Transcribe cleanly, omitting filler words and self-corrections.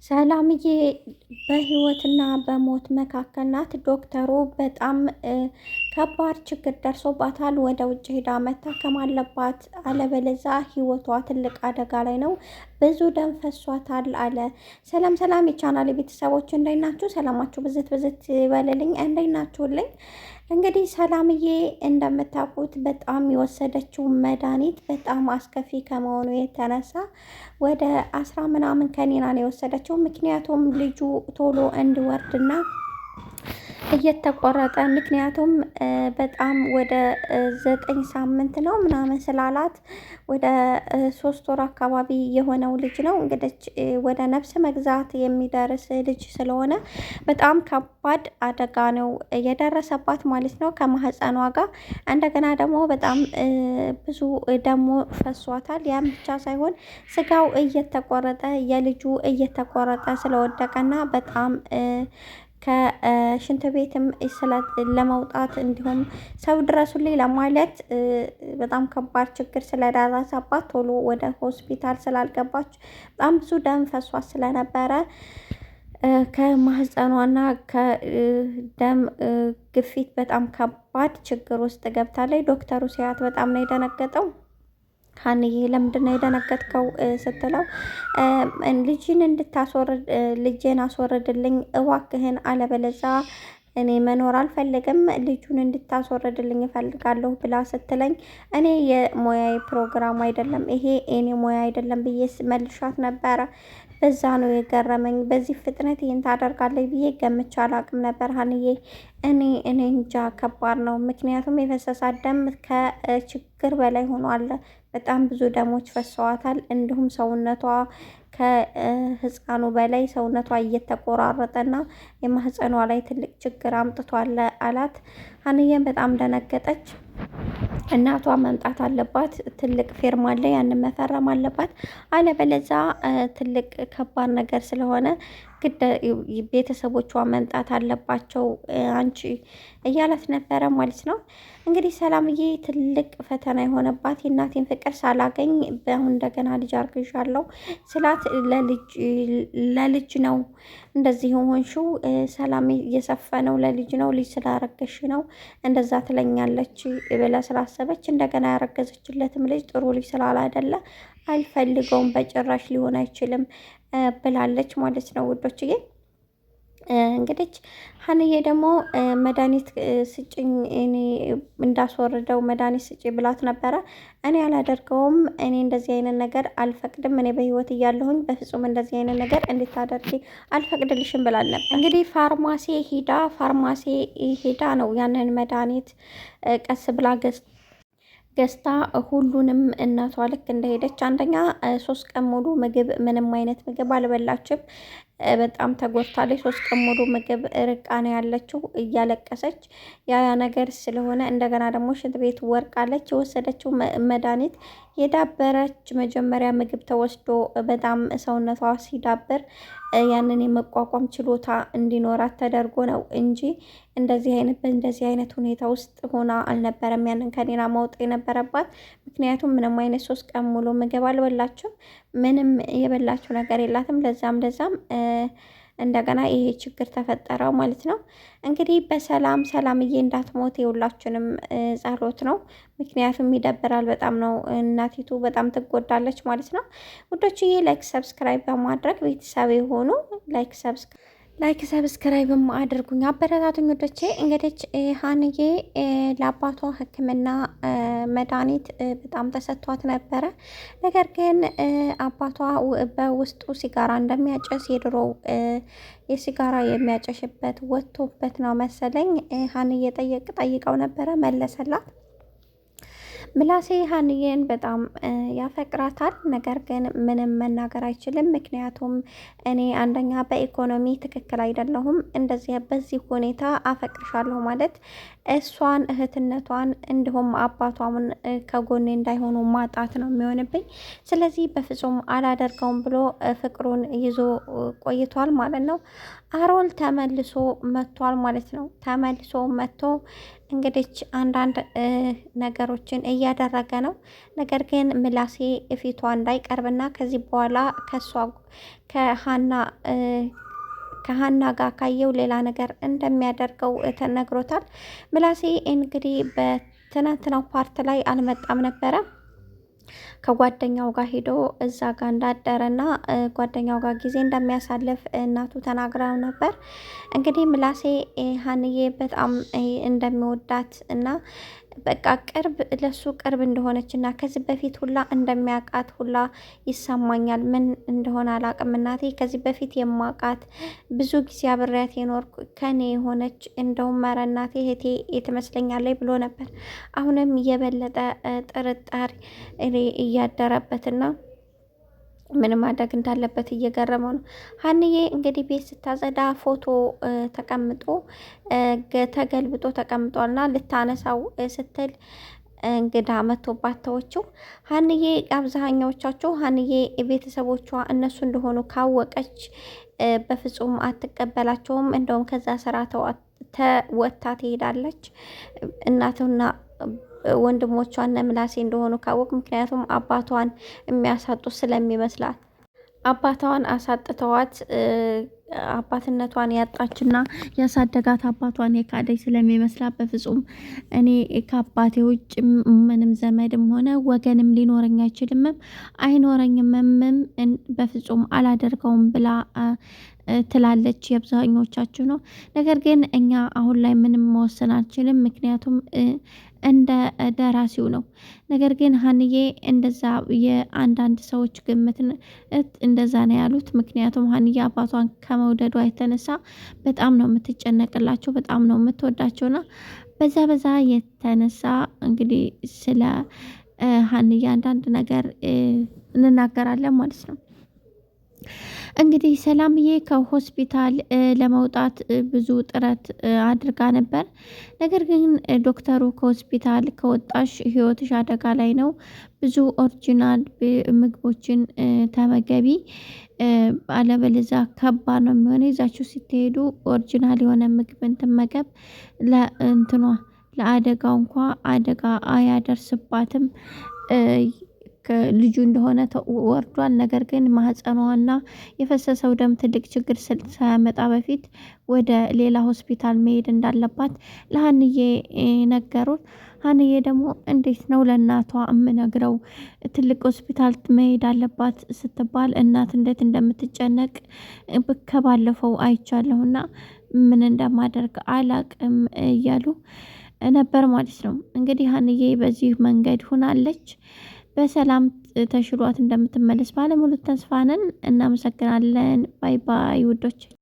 ሰላምዬ በህይወትና በሞት መካከል ናት። ዶክተሩ በጣም ከባድ ችግር ደርሶባታል። ወደ ውጭ ሄዳ መታከም አለባት፣ አለበለዛ ህይወቷ ትልቅ አደጋ ላይ ነው። ብዙ ደም ፈሷታል አለ። ሰላም ሰላም የቻናል ቤተሰቦች እንዴት ናችሁ? ሰላማችሁ ብዝት ብዝት ይበልልኝ። እንዴት ናችሁልኝ? እንግዲህ ሰላምዬ እንደምታውቁት በጣም የወሰደችው መድኃኒት በጣም አስከፊ ከመሆኑ የተነሳ ወደ 10 ምናምን ከኒና ነው የወሰደችው። ምክንያቱም ልጁ ቶሎ እንዲወርድና እየተቆረጠ ምክንያቱም በጣም ወደ 9 ሳምንት ነው ምናምን ስላላት ወደ 3 ወር አካባቢ የሆነው ልጅ ነው እንግዲህ ወደ ነፍስ መግዛት የሚደርስ ልጅ ስለሆነ በጣም ከባድ አደጋ ነው የደረሰባት ማለት ነው ከማህፀኗ ጋር። እንደገና ደግሞ በጣም ብዙ ደግሞ ፈሷታል። ያም ብቻ ሳይሆን ስጋው እየተቆረጠ የልጁ እየተቆረጠ ስለወደቀና በጣም ከሽንት ቤትም ለመውጣት እንዲሁም ሰው ድረሱልኝ ለማለት በጣም ከባድ ችግር ስለደረሰባት ቶሎ ወደ ሆስፒታል ስላልገባች በጣም ብዙ ደም ፈሷት ስለነበረ ከማህፀኗና ከደም ግፊት በጣም ከባድ ችግር ውስጥ ገብታለች። ዶክተሩ ሲያት በጣም ነው የደነገጠው። ሀንዬ ለምንድን ነው የደነገጥከው ስትለው ልጅን እንድታስወርድ ልጄን አስወርድልኝ እባክህን፣ አለበለዛ እኔ መኖር አልፈልግም፣ ልጁን እንድታስወርድልኝ እፈልጋለሁ ብላ ስትለኝ እኔ የሙያዊ ፕሮግራም አይደለም ይሄ እኔ ሙያ አይደለም ብዬ መልሻት ነበረ። በዛ ነው የገረመኝ። በዚህ ፍጥነት ይህን ታደርጋለች ብዬ ገምቼ አላቅም ነበር ሀንዬ። እኔ እንጃ ከባድ ነው። ምክንያቱም የፈሰሳት ደም ከችግር በላይ ሆኗል። በጣም ብዙ ደሞች ፈሰዋታል። እንዲሁም ሰውነቷ ከህፃኑ በላይ ሰውነቷ እየተቆራረጠና የማህፀኗ ላይ ትልቅ ችግር አምጥቷል አላት። ሀንዬን በጣም ደነገጠች። እናቷ መምጣት አለባት፣ ትልቅ ፊርማ አለ፣ ያንን መፈረም አለባት፣ አለበለዛ ትልቅ ከባድ ነገር ስለሆነ ግድ ቤተሰቦቿ መምጣት አለባቸው አንቺ እያላት ነበረ ማለት ነው። እንግዲህ ሰላምዬ ትልቅ ፈተና የሆነባት የእናቴን ፍቅር ሳላገኝ በአሁን እንደገና ልጅ አርግዣለሁ ስላት ለልጅ ነው እንደዚህ የሆንሽው፣ ሰላም እየሰፈነው ለልጅ ነው፣ ልጅ ስላረገሽ ነው እንደዛ ትለኛለች ብላ ስላሰበች እንደገና ያረገዘችለትም ልጅ ጥሩ ልጅ ስላላደለ አልፈልገውም፣ በጭራሽ ሊሆን አይችልም ብላለች ማለት ነው ውዶችዬ። እንግዲህ ሀንዬ ደግሞ መድኃኒት ስጭኝ እኔ እንዳስወርደው መድኃኒት ስጭ ብላት ነበረ። እኔ አላደርገውም፣ እኔ እንደዚህ አይነት ነገር አልፈቅድም፣ እኔ በህይወት እያለሁኝ በፍጹም እንደዚህ አይነት ነገር እንድታደርጊ አልፈቅድልሽም ብላል ነበር። እንግዲህ ፋርማሲ ሄዳ ነው ያንን መድኃኒት ቀስ ብላ ገዝታ ሁሉንም እናቷ ልክ እንደሄደች አንደኛ 3 ቀን ሙሉ ምግብ ምንም አይነት ምግብ አልበላችም። በጣም ተጎድታለች። 3 ቀን ሙሉ ምግብ ርቃ ነው ያለችው እያለቀሰች ያ ነገር ስለሆነ እንደገና ደግሞ ሽንት ቤት ወርቃለች። የወሰደችው መድኃኒት የዳበረች መጀመሪያ ምግብ ተወስዶ በጣም ሰውነቷ ሲዳበር ያንን የመቋቋም ችሎታ እንዲኖራት ተደርጎ ነው እንጂ በእንደዚህ አይነት ሁኔታ ውስጥ ሆና አልነበረም ያንን ከኔና ማውጣት የነበረባት። ምክንያቱም ምንም አይነት 3 ቀን ሙሉ ምግብ አልበላችም። ምንም የበላችው ነገር የላትም። ለዛም እንደገና ይሄ ችግር ተፈጠረው ማለት ነው። እንግዲህ ሰላምዬ እንዳትሞት የሁላችንም ጸሎት ነው። ምክንያቱም ይደብራል በጣም ነው። እናቲቱ በጣም ትጎዳለች ማለት ነው። ውዶችዬ ላይክ ሰብስክራይብ በማድረግ ቤተሰብ የሆኑ ላይክ ሰብስክራይብም አድርጉኝ፣ አበረታቱኝ ውዶቼ። እንግዲህ ሀንዬ ለአባቷ ሕክምና መድኃኒት በጣም ተሰጥቷት ነበረ። ነገር ግን አባቷ በውስጡ ሲጋራ እንደሚያጨስ የድሮው የሲጋራ የሚያጨሽበት ወጥቶበት ነው መሰለኝ። ሀንዬ ጠይቀው ነበረ፣ መለሰላት። ምላሴ ሀንዬን በጣም ያፈቅራታል። ነገር ግን ምንም መናገር አይችልም። ምክንያቱም እኔ አንደኛ በኢኮኖሚ ትክክል አይደለሁም፣ እንደዚህ በዚህ ሁኔታ አፈቅርሻለሁ ማለት እሷን እህትነቷን እንዲሁም አባቷን ከጎኔ እንዳይሆኑ ማጣት ነው የሚሆንብኝ። ስለዚህ በፍጹም አላደርገውም ብሎ ፍቅሩን ይዞ ቆይቷል ማለት ነው። አሮል ተመልሶ መጥቷል ማለት ነው። ተመልሶ መጥቶ እንግዲህ አንዳንድ ነገሮችን እያደረገ ነው። ነገር ግን ምላሴ ፊቷ እንዳይቀርብና ከዚህ በኋላ ከሀና ከሀና ጋር ካየው ሌላ ነገር እንደሚያደርገው ተነግሮታል። ምላሴ እንግዲህ በትናንትናው ፓርት ላይ አልመጣም ነበረ። ከጓደኛው ጋር ሄዶ እዛ ጋር እንዳደረና ጓደኛው ጋር ጊዜ እንደሚያሳልፍ እናቱ ተናግረው ነበር። እንግዲህ ምላሴ ሀንዬ በጣም እንደሚወዳት እና በቃ ለሱ ቅርብ እንደሆነች እና ከዚህ በፊት ሁላ እንደሚያውቃት ሁላ ይሰማኛል። ምን እንደሆነ አላውቅም። እናቴ ከዚህ በፊት የማውቃት ብዙ ጊዜ አብሬያት የኖርኩ ከኔ የሆነች እንደውም መረ እናቴ እህቴ ትመስለኛለች ብሎ ነበር። አሁንም የበለጠ ጥርጣሬ እያደረበትና ምን ማድረግ እንዳለበት እየገረመው ነው። ሀንዬ እንግዲህ ቤት ስታጸዳ ፎቶ ተገልብጦ ተቀምጧልና ልታነሳው ስትል እንግዳ መቶባት ተወችው። ሀንዬ አብዛኛዎቻቸው ሀንዬ ቤተሰቦቿ እነሱ እንደሆኑ ካወቀች በፍጹም አትቀበላቸውም። እንደውም ከዛ ስራ ተወጥታ ትሄዳለች። እናቱና ወንድሞቿ እነ ምላሴ እንደሆኑ ካወቅ ምክንያቱም አባቷን የሚያሳጡት ስለሚመስላት አባቷን አሳጥተዋት አባትነቷን ያጣችና ያሳደጋት አባቷን የካደች ስለሚመስላት በፍጹም እኔ ከአባቴ ውጭ ምንም ዘመድም ሆነ ወገንም ሊኖረኝ አይችልምም አይኖረኝምም በፍጹም አላደርገውም ብላ ትላለች። የአብዛኞቻችሁ ነው። ነገር ግን እኛ አሁን ላይ ምንም መወሰን አንችልም፣ ምክንያቱም እንደ ደራሲው ነው። ነገር ግን ሀንዬ እንደዛ የአንዳንድ ሰዎች ግምት እንደዛ ነው ያሉት። ምክንያቱም ሀንዬ አባቷን ከመውደዷ የተነሳ በጣም ነው የምትጨነቅላቸው፣ በጣም ነው የምትወዳቸውና በዛ የተነሳ እንግዲህ ስለ ሀንዬ አንዳንድ ነገር እንናገራለን ማለት ነው። እንግዲህ ሰላምዬ ከሆስፒታል ለመውጣት ብዙ ጥረት አድርጋ ነበር። ነገር ግን ዶክተሩ ከሆስፒታል ከወጣሽ ህይወትሽ አደጋ ላይ ነው፣ ብዙ ኦሪጂናል ምግቦችን ተመገቢ፣ አለበለዚያ ከባድ ነው የሚሆነው፣ ይዛችሁ ስትሄዱ ኦሪጂናል የሆነ ምግብን ትመገብ፣ ለአደጋው እንኳ አደጋ አያደርስባትም፣ ልጁ እንደሆነ ወርዷል። ነገር ግን ማህፀኗና የፈሰሰው ደም ትልቅ ችግር ሳያመጣ በፊት ወደ ሌላ ሆስፒታል መሄድ እንዳለባት ለሀንዬ ነገሩት። ሀንዬ ደግሞ እንዴት ነው ለእናቷ የምነግረው? ትልቅ ሆስፒታል መሄድ አለባት ስትባል እናት እንዴት እንደምትጨነቅ ከባለፈው አይቻለሁና ምን እንደማደርግ አላቅም እያሉ ነበር ማለት ነው። እንግዲህ ሀንዬ በዚህ መንገድ ሆናለች። በሰላም ተሽሏት እንደምትመለስ ባለሙሉ ተስፋ ነን። እናመሰግናለን። ባይ ባይ ውዶች።